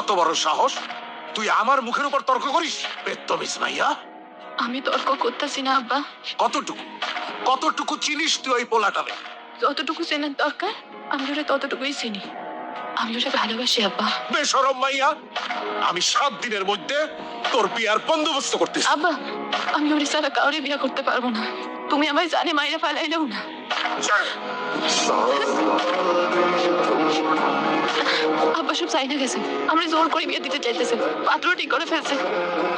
কত বড় সাহস, তুই আমার মুখের উপর তর্ক করিস? বেত্তমিজ মাইয়া। আমি তর্ক করতেছি না আব্বা। কতটুকু কতটুকু চিনিস তুই ওই পোলাটারে? যতটুকু চেনার দরকার আমি ওরা ততটুকুই চিনি। আমি ওরা ভালোবাসি আব্বা। বেশরম মাইয়া, আমি 7 দিনের মধ্যে তোর বিয়ার বন্দোবস্ত করতেছি। আব্বা, আমি ওর ছাড়া কাউরে বিয়ে করতে পারবো না। তুমি আমায় জানে মাইরা ফেলাইলেও না। আব্বা সব চাই না গেছে, আমরা জোর করে বিয়ে দিতে চাইতেছে, পাত্র ঠিক করে ফেলছে।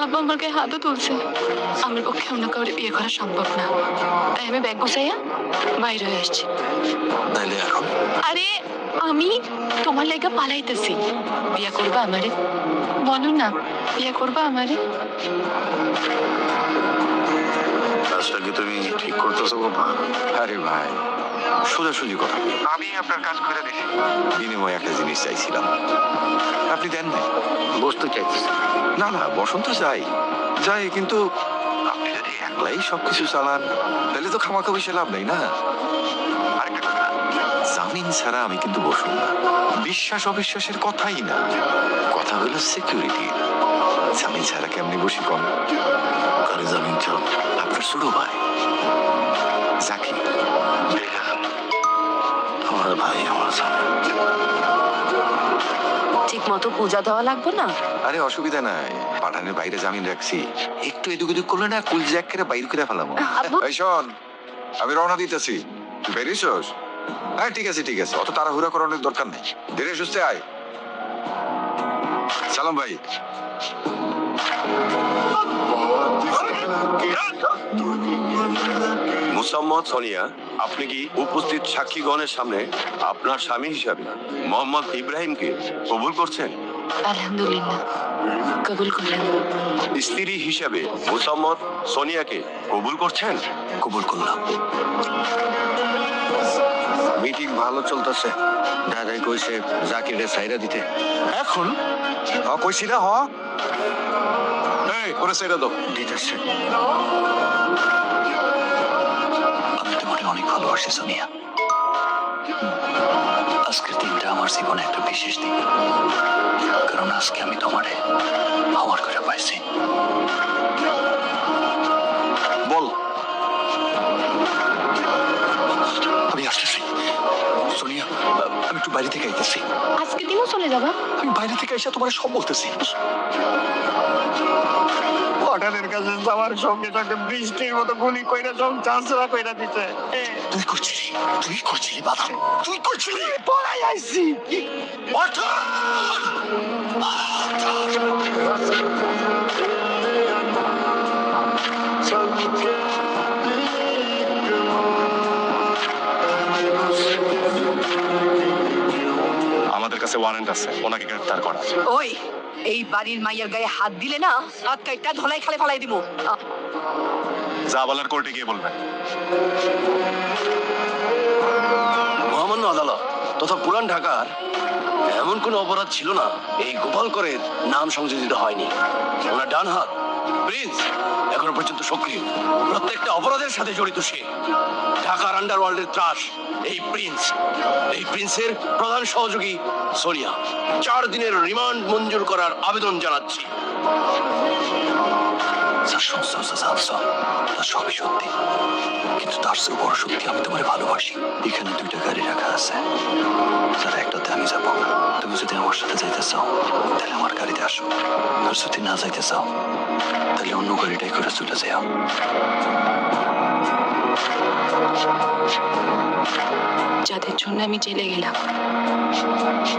আব্বা আমার গায়ে হাতও তুলছে। আমার পক্ষে অন্য কাউরে বিয়ে করা সম্ভব না, তাই আমি ব্যাগ গুছাইয়া বাইরে হয়ে আসছি। তাইলে এখন আরে আমি তোমার লেগা পালাইতেছি। বিয়ে করবা আমারে? বলো না, বিয়ে করবা আমারে? কাজটা কি তুমি ঠিক করতেছো বাবা? আরে ভাই, সোজাসুজি কথা। আমি আপনার কাজ করে দিছি। বিনিময়ে একটা জিনিস চাইছিলাম, আপনি দেন নাই। বসতে চাইতেছি। না না, বসন্ত যাই যাই, কিন্তু আপনি যদি একলাই সবকিছু চালান তাহলে তো খামাখা বেশি লাভ নেই না। আরেকটা কথা, জামিন ছাড়া আমি কিন্তু বসুন না। বিশ্বাস অবিশ্বাসের কথাই না, কথা হলো সিকিউরিটি। জামিন ছাড়া কেমনি বসি কম? কারে জামিন চাও? আপনার ছোট ভাই জাকি। আমার ভাই আমার জামিন। ঠিক মতো পূজা দেওয়া লাগবে না? আরে অসুবিধা নাই, পাঠানের বাইরে জামিন রাখছি। একটু এদিক ওদিক করলে না কুল জ্যাক করে বাইর করে ফেলাম। আব্বু। এই শোন, আমি রওনা দিতেছি, তুই বেরিয়েছস? হ্যাঁ ঠিক আছে ঠিক আছে, অত তাড়াহুড়া করানোর দরকার নেই, ধীরে সুস্থে আয়। সালাম ভাই। মুসাম্মদ সোনিয়া, আপনি কি উপস্থিত সাক্ষীগণের সামনে আপনার স্বামী হিসাবে মোহাম্মদ ইব্রাহিমকে কবুল করছেন? আলহামদুলিল্লাহ, কবুল করলাম। স্ত্রী হিসাবে মুসাম্মদ সোনিয়াকে কবুল করছেন? কবুল করলাম। মিটিং ভালো চলতেছে। দাদাই কইছে জাকিরে সাইরা দিতে। এখন কইছি না? এই ওরে সাইডা দাও। দিতেছে। আমি তোমাকে অনেক ভালোবাসি সোনিয়া। আজকের দিনটা আমার জীবনে একটা বিশেষ দিন, কারণ আজকে আমি তোমারে আমার করে পাইছি। বল। আমি আসতেছি সোনিয়া, আমি একটু বাইরে থেকে আইতেছি। আজকে দিনও চলে যাবা? আমি বাইরে থেকে এসে তোমার সব বলতেছি। পাঠানের কাছে যাওয়ার সঙ্গে সঙ্গে বৃষ্টির মতো গুলি কইরা সব চাষরা কইরা দিতে। তুই করছিলি বাধা, তুই করছিলি। পড়াই আইছি। আমাদের কাছে ওয়ারেন্ট আছে ওনাকে গ্রেফতার করা। ওই, এই বাড়ির মাইয়ার গায়ে হাত দিলে না, হাত কাইটা ধলাই খালে ফালাই দিব। যা বলার কোর্টে গিয়ে বলবেন। মহামান্য আদালত তথা পুরান ঢাকার এমন কোন অপরাধ ছিল না এই গোপালকরের নাম সংযোজিত হয়নি। ওনার ডান হাত প্রিন্স এখনো পর্যন্ত সক্রিয়, প্রত্যেকটা অপরাধের সাথে জড়িত সে। ঢাকার আন্ডারওয়ার্ল্ডের ত্রাস এই প্রিন্স। এই প্রিন্সের প্রধান সহযোগী সোনিয়া। 4 দিনের রিমান্ড মঞ্জুর করার আবেদন জানাচ্ছি। তার সবই সত্যি, কিন্তু তার চেয়ে বড় সত্যি আমি তোমার ভালোবাসি। এখানে 2টা গাড়ি রাখা আছে, তার একটাতে আমি যাবো। তুমি যদি আমার সাথে যাইতে চাও তাহলে আমার গাড়িতে আসো, আর যদি না যাইতে চাও তাহলে অন্য গাড়িটাই করে চলে যাও। যাদের জন্য আমি জেলে গেলাম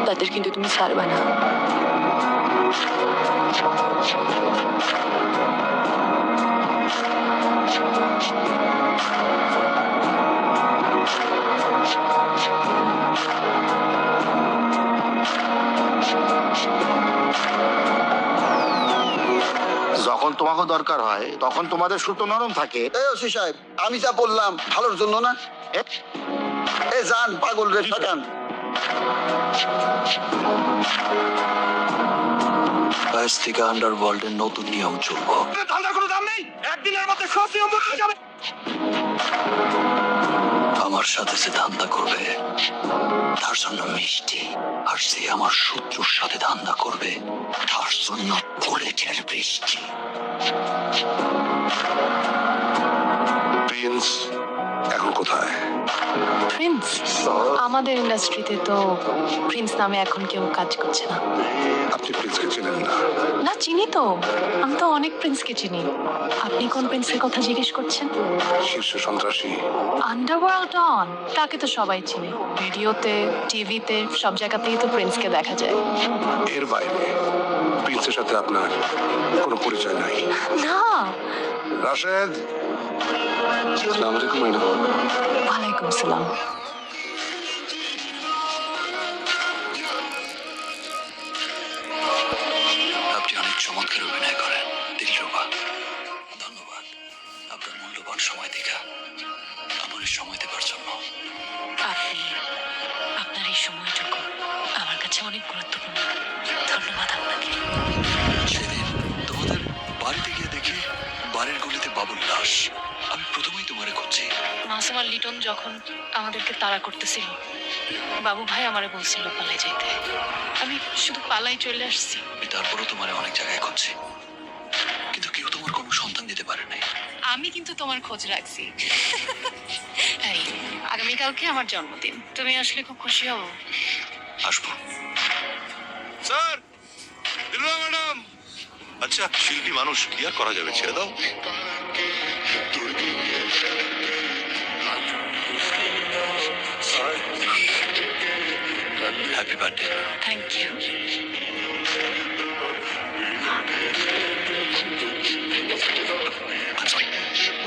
তাদের কিন্তু তুমি ছাড়বা না। যখন তোমাকে দরকার হয় তখন তোমাদের সুতো নরম থাকে। এই ওসি সাহেব, আমি যা বললাম ভালোর জন্য না? এ যান পাগল রে ঠকান। আজ থেকে আন্ডারওয়ার্ল্ডের নতুন নিয়ম চলবো। ধান্দার কোনো দাম নেই, একদিনের মধ্যে সব নিয়ম বদলে যাবে। আমার সাথে যে ধান্দা করবে তার জন্য মিষ্টি, আর যে আমার শত্রুর সাথে ধান্দা করবে তার জন্য বুলেটের বৃষ্টি। প্রিন্স এখন কোথায়? প্রিন্স? আমাদের ইন্ডাস্ট্রিতে তো প্রিন্স নামে এখন কেউ কাজ করছে না। আপনি প্রিন্সকে চেনেন না? না, চিনি তো, আমি তো অনেক প্রিন্সকে চিনি। আপনি কোন প্রিন্সের কথা জিজ্ঞেস করছেন? শীর্ষ সন্ত্রাসী। আন্ডারওয়ার্ল্ড ডন, তাকে তো সবাই চিনে। রেডিওতে, টিভিতে, সব জায়গাতেই তো প্রিন্সকে দেখা যায়। এর বাইরে প্রিন্সের সাথে আপনার কোনো পরিচয় নাই? না। রাশেদ। আসসালামু আলাইকুম ম্যাডাম। ওয়ালাইকুম আসসালাম। আপনি অনেক চমৎকার অভিনয় করেন দিলরুবা। ধন্যবাদ আপনার মূল্যবান সময় দেখা আমার এই সময় দেবার জন্য। আপনি, আপনার এই সময়টুকু আমার কাছে অনেক গুরুত্বপূর্ণ। ধন্যবাদ আপনাকে। সেদিন তোমাদের বাড়িতে গিয়ে দেখি বাড়ির গলিতে বাবুর লাশ। আমি প্রথমেই তোমারে খুঁজছি। মাসুম আর লিটন যখন আমাদেরকে তাড়া করতেছিল, বাবু ভাই আমারে বলছিল পালাই যাইতে। আমি শুধু পালাই চলে আসছি। তারপরও তোমারে অনেক জায়গায় খুঁজছি, কিন্তু কেউ তোমার কোনো সন্তান দিতে পারে নাই। আমি কিন্তু তোমার খোঁজ রাখছি। এই, আগামীকালকে আমার জন্মদিন, তুমি আসলে খুব খুশি হব। আসবো। Sir, Dilruba madam. আচ্ছা, শিল্পী মানুষ, কি আর করা যাবে, ছেড়ে দাও। Happy birthday. Thank you.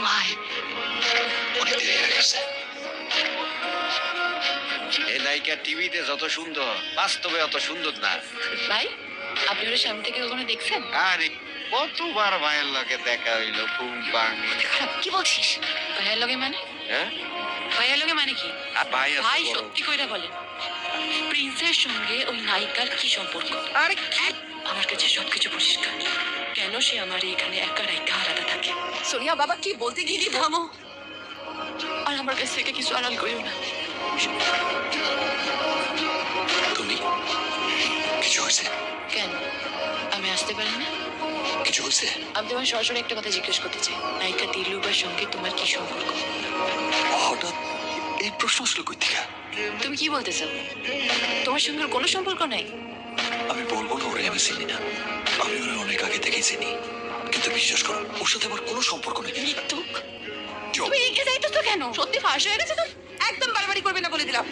ভাই, অনেক দেরি হয়ে গেছে। এই নায়িকা টিভিতে যত সুন্দর বাস্তবে অত সুন্দর না। ভাই, আপনি ওর সামনে থেকে কখনো দেখছেন? আরে কতবার ভাইয়ের লগে দেখা হইলো, পুং পাং। কি বলছিস? ভাইয়ের লগে মানে? হ্যাঁ, ভাইয়ের লগে মানে কি? আর ভাই আছে ভাই, বড়। সত্যি কইরা বলেন, প্রিন্সের সঙ্গে ওই নায়িকার কি সম্পর্ক? আরে কি? আমার কাছে সবকিছু পরিষ্কার। কেন সে আমার এখানে একা রাইকা আলাদা থাকে? সোনিয়া বাবা কি বলতে গিয়ে থামো, আর আমার কাছ থেকে কিছু আড়াল করিও না। তুমি কিছু হয়েছে? কেন, আমি আসতে পারি না? কিছু হয়েছে? আমি তোমার সরাসরি একটা কথা জিজ্ঞেস করতে চাই, নায়িকা দিলরুবার সঙ্গে তোমার কি সম্পর্ক? হঠাৎ এই প্রশ্ন আসলো কই থেকে? তুমি কি বলতে চাও? তোমার সঙ্গে ওর কোনো সম্পর্ক নাই? আমি বলবো না ওরে আমি চিনি না, আমি ওরে অনেক আগে থেকে চিনি, কিন্তু বিশ্বাস করো ওর সাথে আমার কোনো সম্পর্ক নেই। মৃত্যুক, চুপ। তুমি এগিয়ে যাইতো তো কেন? সত্যি ফাঁস হয়ে গেছে তো? একদম বাড়াবাড়ি করবে না বলে দিলাম।